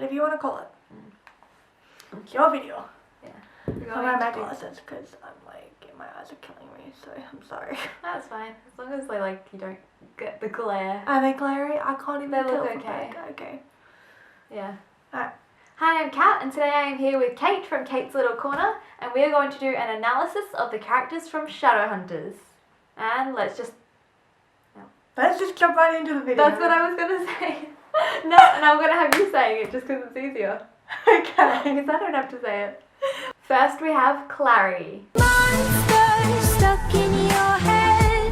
whatever you want to call it. It's your video. Yeah. I'm wearing my glasses because my eyes are killing me, so I'm sorry. That's fine. As long as you don't get the glare. Are they glary? I can't even They tell. look from okay. back. Okay. Yeah. Alright. Hi, I'm Kat, and today I am here with Cate from Cate's Little Corner, and we are going to do an analysis of the characters from Shadowhunters. And let's just jump right into the video. That's what I was gonna say. No, and I'm gonna have you saying it just because it's easier. Okay. Because I don't have to say it. First we have Clary. Monster stuck in your head.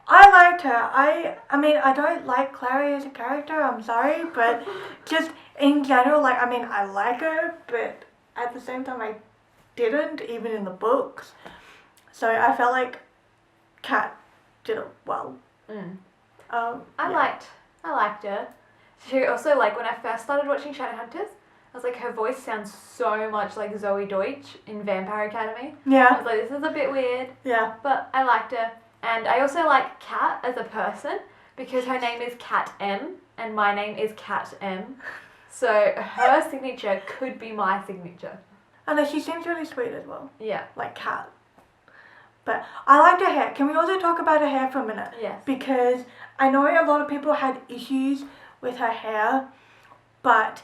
I liked her. I mean, I don't like Clary as a character, I'm sorry, but just in general, I like her, but at the same time I didn't, even in the books. So I felt like Kat did it well. I liked her. She also, when I first started watching Shadowhunters, I was like, her voice sounds so much like Zoe Deutsch in Vampire Academy. I Yeah. was like, this is a bit weird, Yeah. but I liked her. And I also like Kat as a person because her name is Kat M and my name is Kat M. So her signature could be my signature. And she seems really sweet as well, Yeah. like Kat. But I liked her hair. Can we also talk about her hair for a minute? Yes. Because I know a lot of people had issues with her hair, but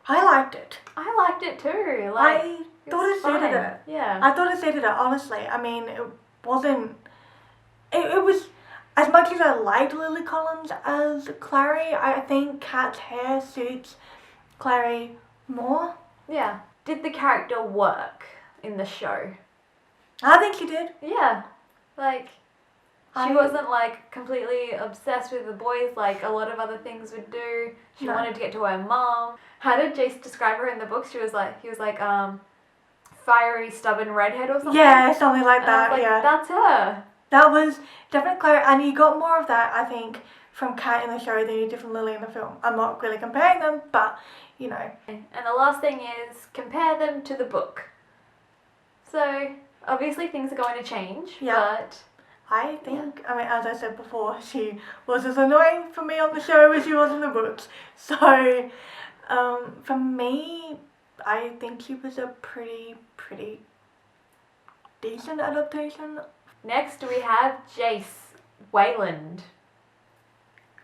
I liked it. I liked it too. I thought it suited her. Yeah. I thought it suited her, honestly. I mean, it wasn't... It was... As much as I liked Lily Collins as Clary, I think Kat's hair suits Clary more. Yeah. Did the character work in the show? I think she did. Yeah. She wasn't completely obsessed with the boys like a lot of other things would do. She No. wanted to get to her mom. How did Jace describe her in the books? He was like fiery, stubborn redhead or something. Yeah, something like And I that, was like, yeah. that's her. That was definitely Clary, and you got more of that, I think, from Kat in the show than you did from Lily in the film. I'm not really comparing them, but, you know. And the last thing is compare them to the book. So obviously things are going to change, Yeah. but I think, I mean, as I said before, she was as annoying for me on the show as she was in the books. So, for me, I think she was a pretty decent adaptation. next we have Jace Wayland.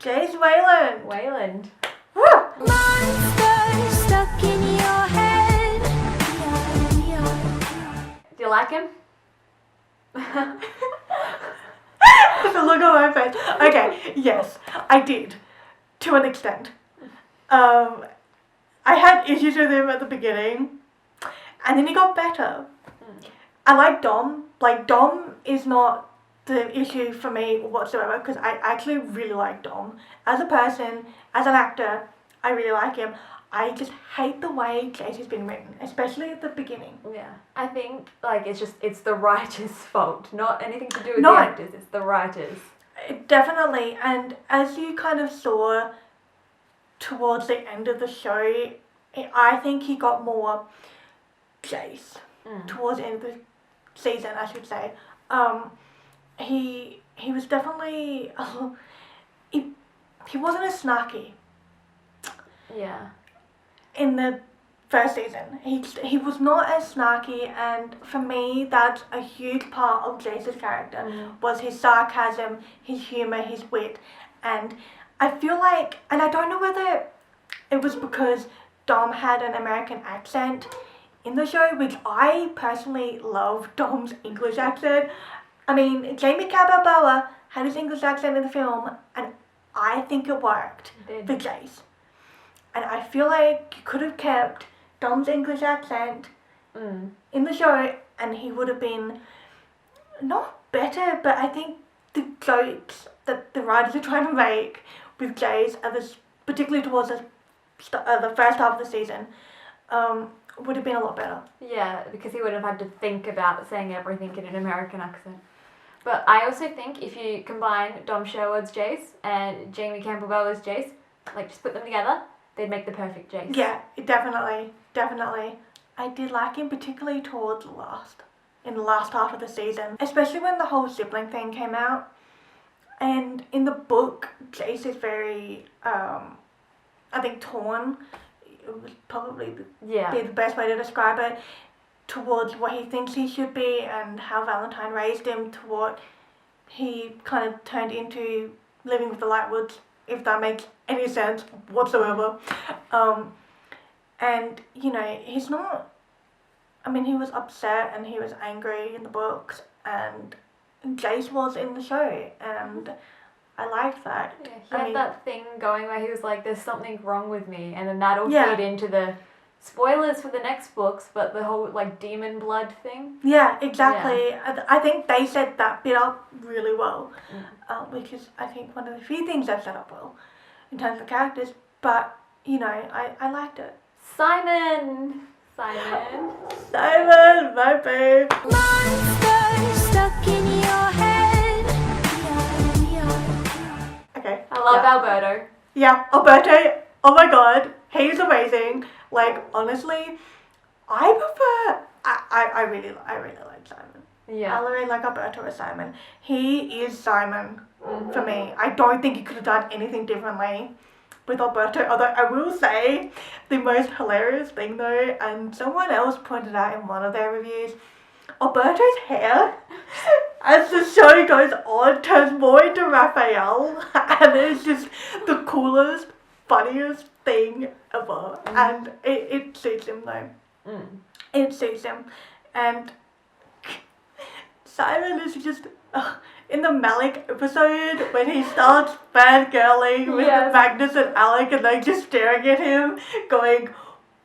Jace Wayland. Wayland. Woo! Monster stuck in your head. Do you like him? The look on my face. Okay, yes, I did, to an extent. I had issues with him at the beginning, and then he got better. I like Dom. Dom is not the issue for me whatsoever, because I actually really like Dom. As a person, as an actor, I really like him. I just hate the way Cate has been written, especially at the beginning. Yeah. I think it's the writer's fault, not anything to do with No. the actors, it's the writers. Definitely, and as you kind of saw towards the end of the show, I think he got more Jace towards the end of the season, I should say. He was definitely he wasn't as snarky Yeah. in the first season. He was not as snarky, and for me that's a huge part of Jace's character was his sarcasm, his humor, his wit. And I feel like, and I don't know whether it was because Dom had an American accent in the show, which I personally love Dom's English accent. I mean, Jamie Cabalboa had his English accent in the film, and I think it worked It for did. Jace. And I feel like you could have kept Dom's English accent in the show, and he would have been not better, but I think the jokes that the writers are trying to make with Jace, particularly towards the first half of the season, would have been a lot better. Yeah, because he wouldn't have had to think about saying everything in an American accent. But I also think if you combine Dom Sherwood's Jace and Jamie Campbell-Bower's Jace, just put them together, they'd make the perfect Jace. Yeah, definitely. I did like him, particularly towards in the last half of the season, especially when the whole sibling thing came out. And in the book, Jace is very I think, torn. It would probably Yeah. be the best way to describe it, towards what he thinks he should be and how Valentine raised him to what he kind of turned into living with the Lightwoods, if that makes any sense whatsoever. And, you know, he's not, I mean, he was upset and he was angry in the books, and Jace was in the show, and I liked that. Yeah, he had that thing going where he was like, there's something wrong with me, and then that'll feed into the spoilers for the next books, but the whole like demon blood thing. Yeah, exactly. I think they set that bit up really well, which is, I think, one of the few things they've set up well in terms of characters, but, you know, I liked it. Simon, my babe. Monster stuck in your head. Okay. I love Alberto. Yeah, Alberto. Oh my god, he's amazing. Like, honestly, I prefer. I really like Simon. Yeah. I really like Alberto as Simon. He is Simon for me. I don't think he could have done anything differently with Alberto. Although I will say, the most hilarious thing though, and someone else pointed out in one of their reviews, Alberto's hair, as the show goes on, turns more into Raphael, and it's just the coolest, funniest thing ever. And it suits him though. It suits him. And Simon is just, in the Malik episode, when he starts fangirling with Magnus and Alec, and they're just staring at him, going,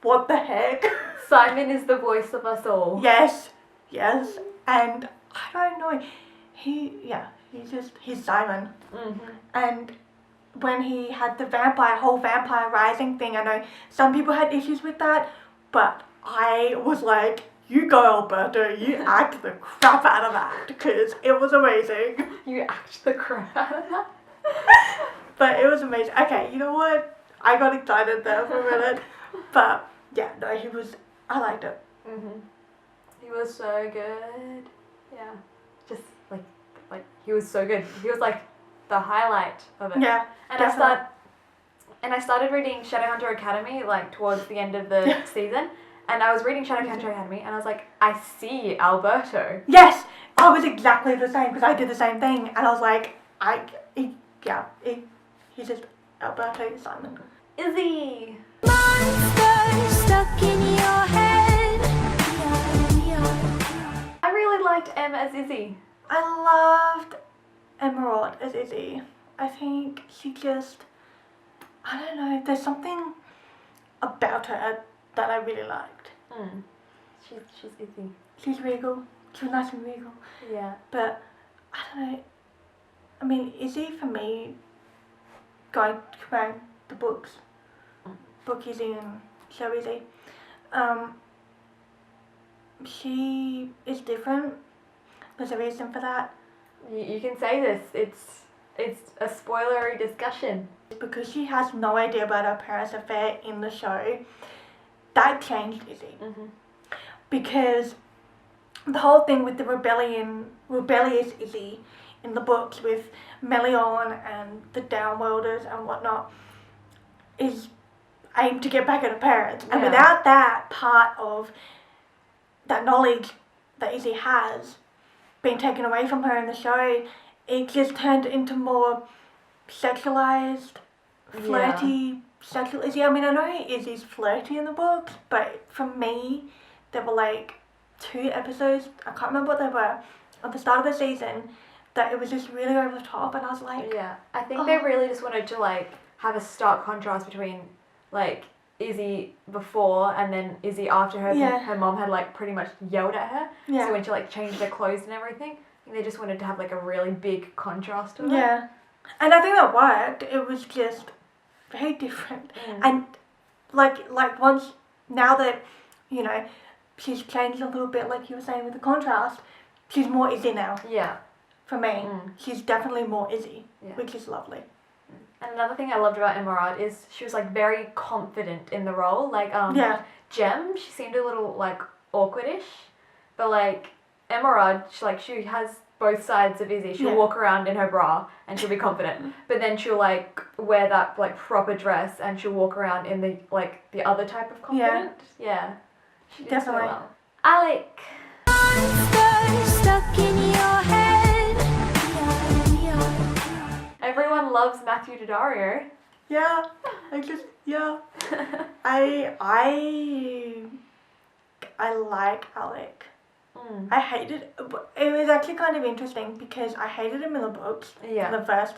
what the heck? Simon is the voice of us all. Yes, and I don't know, he's Simon. And when he had the whole vampire rising thing, I know some people had issues with that, but I was like, you go, Alberto, you act the crap out of that, because it was amazing. You act the crap out of that? But it was amazing. Okay, you know what? I got excited there for a minute. But, yeah, no, I liked it. He was so good. Yeah. Just, like, he was so good. He was, like, the highlight of it. Yeah, And definitely. I started reading Shadowhunter Academy, like, towards the end of the season. And I was reading Shadowhunter Academy, and I was like, I see Alberto. Yes! I was exactly the same, because I did the same thing. And I was like, he's just Alberto Simon. Izzy! Monster stuck in your head. I really liked Em as Izzy. I loved Emerald as Izzy. I think she just, I don't know, there's something about her that I really liked. She's Izzy. She's regal. She's nice and regal. Yeah. But, I don't know, I mean, Izzy for me, comparing the books, book Izzy and show Izzy, she is different. There's a reason for that. You can say this. It's a spoilery discussion. Because she has no idea about her parents' affair in the show, that changed Izzy. Because the whole thing with the rebellious Izzy in the books with Melion and the Downworlders and whatnot is aimed to get back at her parents. And without that part of that knowledge that Izzy has being taken away from her in the show, it just turned into more sexualized, flirty, sexual Izzy. I mean, I know Izzy's flirty in the books, but for me, there were like 2 episodes, I can't remember what they were, at the start of the season, that it was just really over the top, and I was like... Yeah, I think they really just wanted to, like, have a stark contrast between, like, Izzy before and then Izzy after her. Her mom had, like, pretty much yelled at her. Yeah. So when she, like, changed her clothes and everything, I think they just wanted to have, like, a really big contrast to it. Yeah. And I think that worked. It was just very different. And, like once, now that, you know, she's changed a little bit, like you were saying, with the contrast, she's more Izzy now. Yeah. For me. She's definitely more Izzy, which is lovely. And another thing I loved about Emerald is she was, like, very confident in the role. Like, Jem, she seemed a little, like, awkwardish. But, like, Emerald, she has both sides of Izzy. She'll Yeah. walk around in her bra and she'll be confident, but then she'll like wear that like proper dress and she'll walk around in the like the other type of confident. Yeah. She did so Definitely. well. Alec. Monster stuck in your head. Everyone loves Matthew Daddario. Yeah, I like Alec. I hated. It was actually kind of interesting because I hated him in the books. Yeah. In the first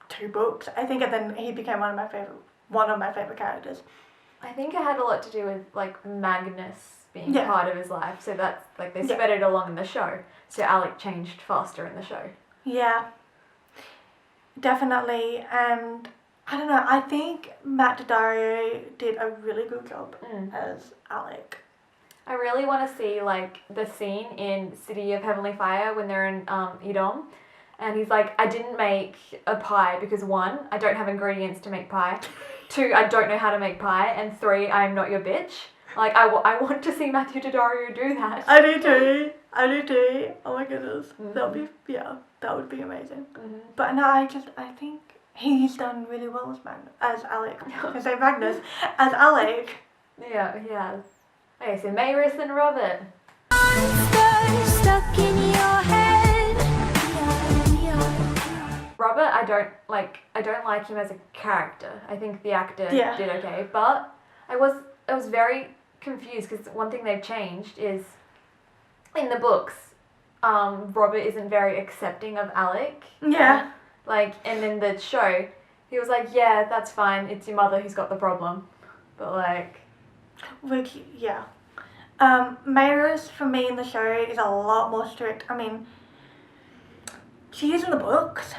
2 books, I think, and then he became one of my favorite characters. I think it had a lot to do with like Magnus being Yeah. part of his life, so that's like they Yeah. sped it along in the show. So Alec changed faster in the show. Yeah, definitely, and I don't know. I think Matt Daddario did a really good job as Alec. I really want to see like the scene in City of Heavenly Fire when they're in Edom, and he's like, I didn't make a pie because 1, I don't have ingredients to make pie, 2, I don't know how to make pie, and 3, I am not your bitch. Like I want to see Matthew Daddario do that. I do too. Oh my goodness, that would be amazing. But no, I think he's done really well as Alec. I say Magnus as Alec. Yeah. Okay, so Mayrus and Robert. Monster stuck in your head. Robert, I don't like him as a character. I think the actor Yeah. did okay, but I was very confused because one thing they've changed is in the books, Robert isn't very accepting of Alec. Yeah. Like, and in the show, he was like, yeah, that's fine. It's your mother who's got the problem. But like, Which, yeah. Mayrus, for me in the show, is a lot more strict. I mean, she is in the books,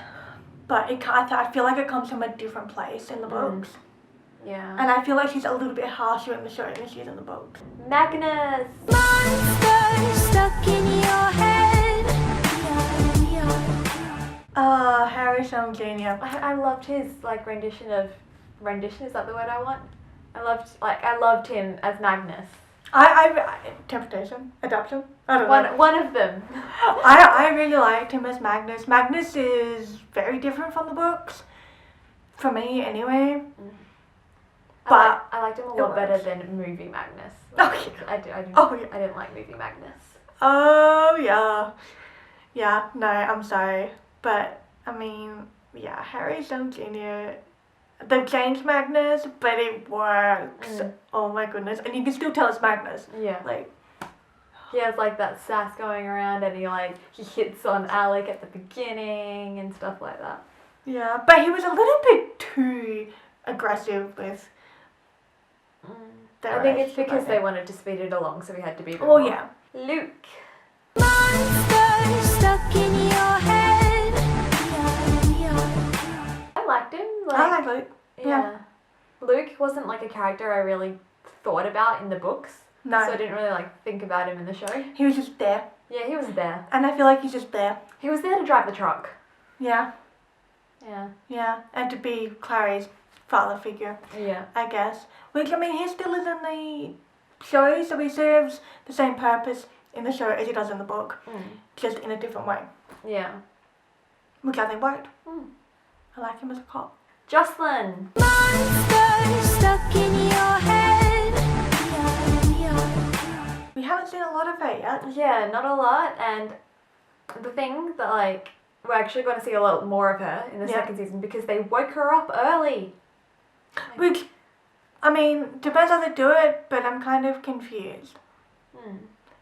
but I feel like it comes from a different place in the books. yeah. And I feel like she's a little bit harsher in the show than she is in the books. Magnus. Monster stuck in your head. Harry Sean Jr. I loved his like rendition. Is that the word I want? I loved him as Magnus. Interpretation? Adaptation? I don't know. One of them. I really liked him as Magnus. Magnus is very different from the books. For me, anyway. But I liked him a it lot better works. than movie Magnus. Oh, Like, yeah. I didn't like movie Magnus. Oh, yeah. Yeah, no, I'm sorry. But, I mean, yeah, Harry Sean Jr., they've changed Magnus, but it works. Oh my goodness. And you can still tell it's Magnus. Yeah. Like, He has like that sass going around, and he hits on Alec at the beginning and stuff like that. yeah. But he was a little bit too aggressive with their I think it's relationship, because I they think. wanted to speed it along, so we had to be. a bit Oh, more. yeah. Luke. Monster stuck in your head. I liked him. I like Luke. Yeah. Luke wasn't like a character I really thought about in the books. No. So I didn't really like think about him in the show. He was just there. Yeah, he was there. And I feel like he's just there. He was there to drive the truck. Yeah. Yeah. Yeah. And to be Clary's father figure, Yeah. I guess. Which, I mean, he still is in the show, so he serves the same purpose in the show as he does in the book, just in a different way. Yeah. Which I think worked. I like him as a cop. Jocelyn. Monster stuck in your head. We haven't seen a lot of her yet. Yeah, not a lot. And the thing that like we're actually going to see a lot more of her in the Yeah. second season because they woke her up early. Which, I mean, depends how they do it, but I'm kind of confused.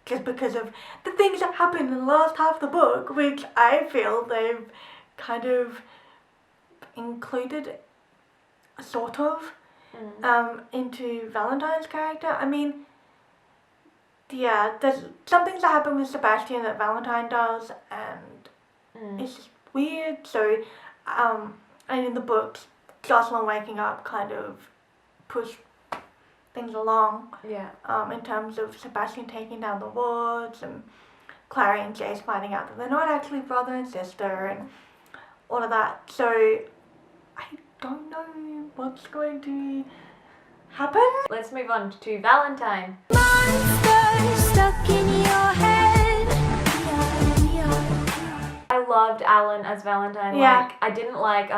Just because of the things that happened in the last half of the book, which I feel they've kind of included, sort of, into Valentine's character. I mean, yeah, there's some things that happen with Sebastian that Valentine does, and it's just weird. So, and in the books, Jocelyn waking up kind of pushed things along. Yeah. In terms of Sebastian taking down the wards and Clary and Jace finding out that they're not actually brother and sister and all of that. So I don't know what's going to happen. Let's move on to Valentine. Monster stuck in your head. loved Alan as Valentine. Yeah. Like, I didn't like,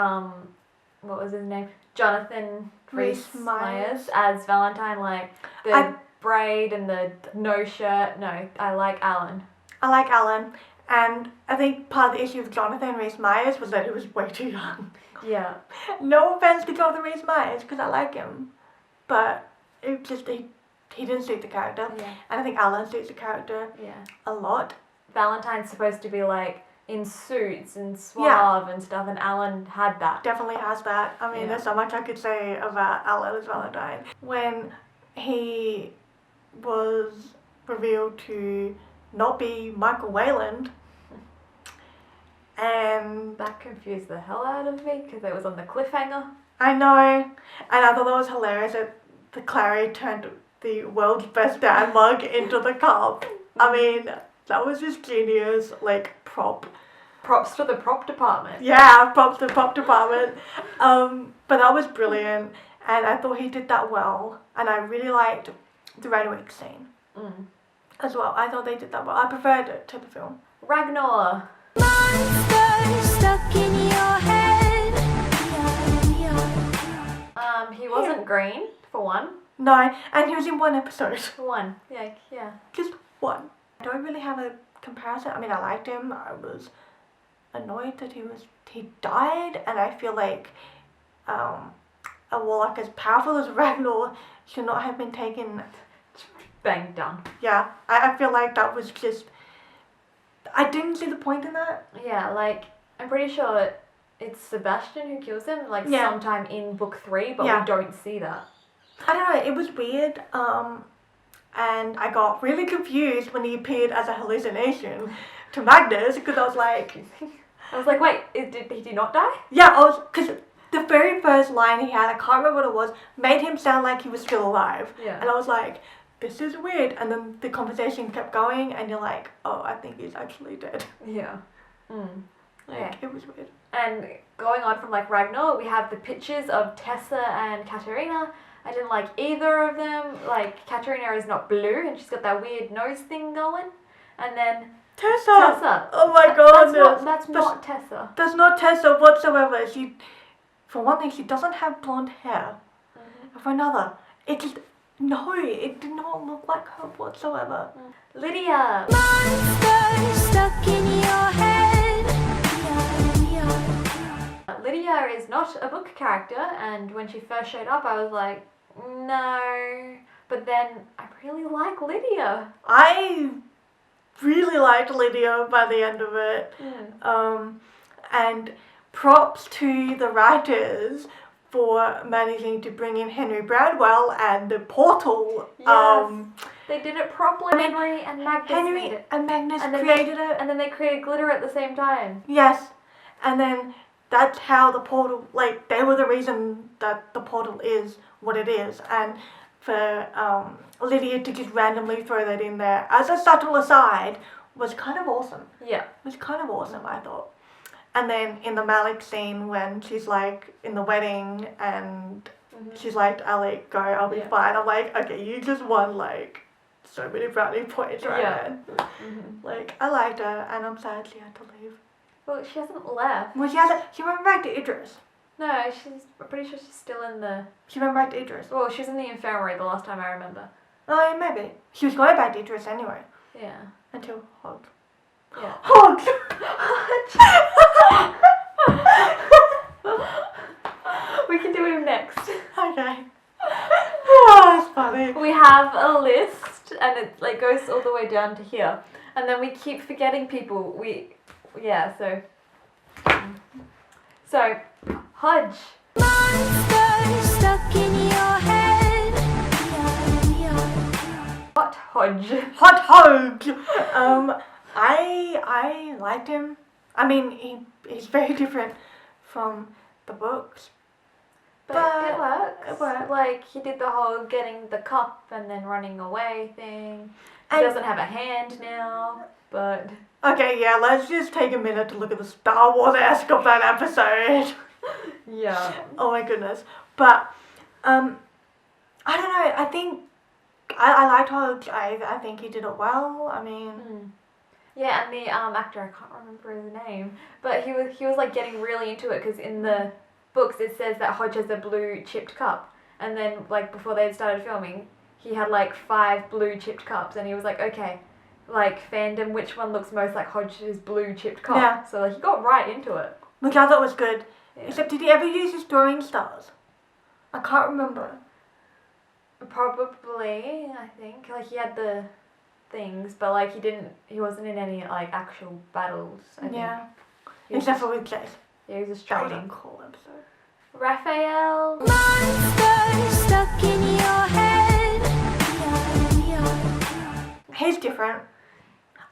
what was his name? Jonathan Rhys Myers as Valentine. Like, the braid and the no shirt. No, I like Alan. I like Alan, and I think part of the issue with Jonathan Rhys Myers was that he was way too young. Yeah. No offense to Jonathan Rhys Myers, because I like him, but it just he didn't suit the character, Yeah. and I think Alan suits the character Yeah. a lot. Valentine's supposed to be like in suits and suave and stuff, and Alan had that. Definitely has that. I mean, Yeah. there's so much I could say about Alan as Valentine. When he was revealed to not be Michael Wayland, and That confused the hell out of me because it was on the cliffhanger. I know, and I thought that was hilarious that the Clary turned the world's best dad mug into the cup. I mean, that was just genius, like Props to the prop department. Yeah, props to the prop department. But that was brilliant, and I thought he did that well, and I really liked the Redwick scene as well. I thought they did that well. I preferred it to the film. Ragnar. Monster stuck in your head. He wasn't green, for one. No, and he was in one episode. For one. Yeah. Just one. I don't really have a comparison. I mean, I liked him. I was annoyed that he died, and I feel like a warlock as powerful as Ragnar should not have been taken. Bang, done. Yeah, I feel like that was just. I didn't see the point in that. Yeah, like, I'm pretty sure it's Sebastian who kills him, like, Yeah. sometime in book 3, but Yeah. we don't see that. I don't know, it was weird. And I got really confused when he appeared as a hallucination to Magnus, because I was like, I was like, wait, did he not die? yeah, because the very first line he had, I can't remember what it was, made him sound like he was still alive. Yeah. And I was like, this is weird. And then the conversation kept going, and you're like, oh, I think he's actually dead. Yeah. Like, it was weird. And going on from, like, Ragnar, we have the pictures of Tessa and Katerina. I didn't like either of them. Like, Katerina is not blue, and she's got that weird nose thing going. And then Tessa! Oh my god, That's not Tessa. That's not Tessa whatsoever. For one thing, she doesn't have blonde hair. For another, it did not look like her whatsoever. Lydia. Monster stuck in your head. Lydia is not a book character, and when she first showed up, I was like, no. But then I really like Lydia. I really liked Lydia by the end of it. And props to the writers for managing to bring in Henry Bradwell and the portal. Yes. They did it properly. Henry and Magnus did Henry it. and Magnus And then created it. And then they created glitter at the same time. Yes, and then that's how the portal, like, they were the reason that the portal is what it is, and for Lydia to just randomly throw that in there as a subtle aside was kind of awesome. Yeah. It was kind of awesome, I thought. And then in the Malik scene when she's like in the wedding and she's like, Alec, go, I'll be fine. I'm like, okay, you just won like so many brownie points right then. Like, I liked her, and I'm sad she had to leave. Well, she hasn't left. Well, she went back to Idris. No, I'm pretty sure she's still in the... She went back to Idris. Well, she was in the infirmary the last time I remember. Oh, yeah, maybe. She was going back to Idris anyway. Yeah. Until Hogs. Yeah. Hogs! We can do him next. Okay. Oh, that's funny. We have a list, and it like goes all the way down to here. And then we keep forgetting people. So, Hodge. Monster stuck in your head. Hot Hodge. Hot Hogs! I liked him. I mean, he's very different from the books. But it works. It works. Like, he did the whole getting the cup and then running away thing. He And- doesn't have a hand now, but... Okay, yeah, let's just take a minute to look at the Star Wars-esque of that episode. Yeah. Oh my goodness. But, I don't know, I think, I liked Hodge. I think he did it well. I mean... Yeah, and the actor, I can't remember his name, but he was like getting really into it because in the books it says that Hodge has a blue chipped cup, and then like before they had started filming, he had like 5 blue chipped cups, and he was like, okay, like fandom, which one looks most like Hodge's blue chipped cup? Yeah. So like he got right into it. Which I thought was good. Yeah. Except, did he ever use his drawing stars? I can't remember. Probably, I think like he had the things, but like he wasn't in any like actual battles. I think. Yeah. He was Except just- for with Chase. Yeah, he was just That was a training. cool episode. Raphael. Monsters stuck in your head. He's different.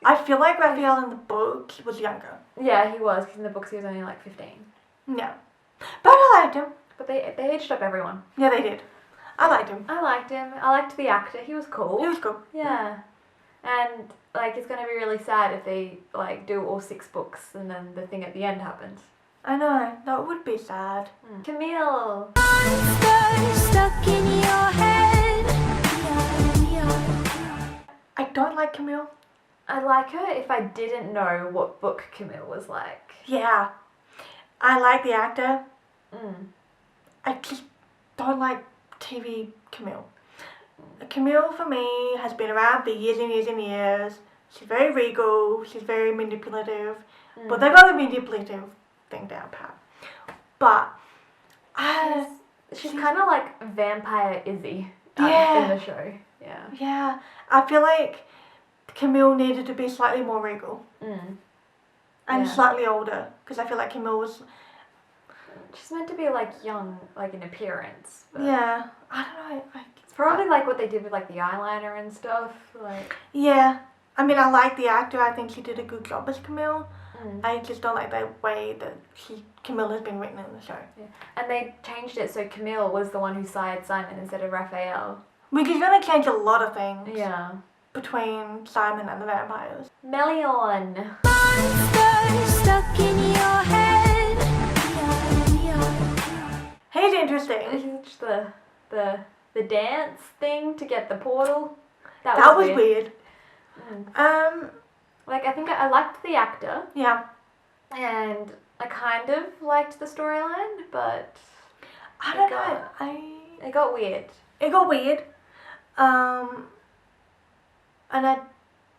I feel like Raphael in the book was younger. Yeah, he was, because in the books he was only like 15. Yeah. But I liked him. But they aged up everyone. Yeah, they did. I liked him. I liked him. I liked the actor. He was cool. He was cool. Yeah. And like it's gonna be really sad if they like do all 6 books and then the thing at the end happens. I know. That would be sad. Camille. Monsters stuck in your head. I don't like Camille. I like her if I didn't know what book Camille was like. Yeah. I like the actor. Mm. I just don't like TV Camille. Camille for me has been around for years and years and years. She's very regal. She's very manipulative. But they got the manipulative thing down pat. But She's kind of like Vampire Izzy Yeah. in the show. Yeah. yeah, I feel like Camille needed to be slightly more regal Mm. and Yeah. slightly older because I feel like Camille was. She's meant to be like young, like in appearance. But Yeah, I don't know. It's probably like what they did with like the eyeliner and stuff. Like. Yeah, I mean, I like the actor. I think she did a good job as Camille. Mm. I just don't like the way that Camille has been written in the show. And they changed it so Camille was the one who sired Simon instead of Raphael. Which is going to change a lot of things Yeah. between Simon and the vampires. Melion. Monsters stuck in your head. He's interesting. It's just the dance thing to get the portal. That was weird. Mm. Like I think I liked the actor Yeah. and I kind of liked the storyline, but I don't got- know. it got weird. It got weird. And I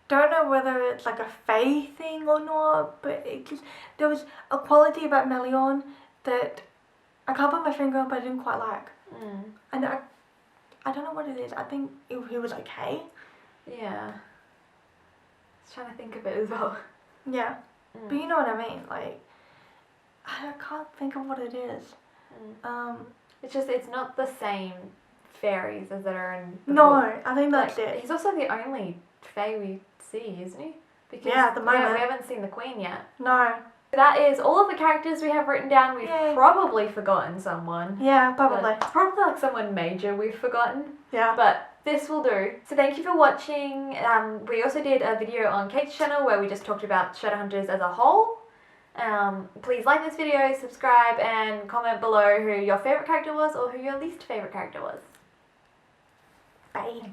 don't know whether it's like a Fae thing or not, but there was a quality about Melion that I can't put my finger on, but I didn't quite like. Mm. And I don't know what it is. I think he was okay. Yeah. I was trying to think of it as well. Yeah. Mm. But you know what I mean? Like, I can't think of what it is. Mm. It's not the same fairies as that are in the No, book. I think that's Like, it. He's also the only fae we see, isn't he? Because Yeah, at the moment. we haven't seen the queen yet. No. That is all of the characters we have written down. We've Yay. probably forgotten someone. Yeah, But probably. It's probably like someone major we've forgotten. Yeah. But this will do. So thank you for watching. We also did a video on Cate's channel where we just talked about Shadowhunters as a whole. Please like this video, subscribe, and comment below who your favourite character was or who your least favourite character was. Bye.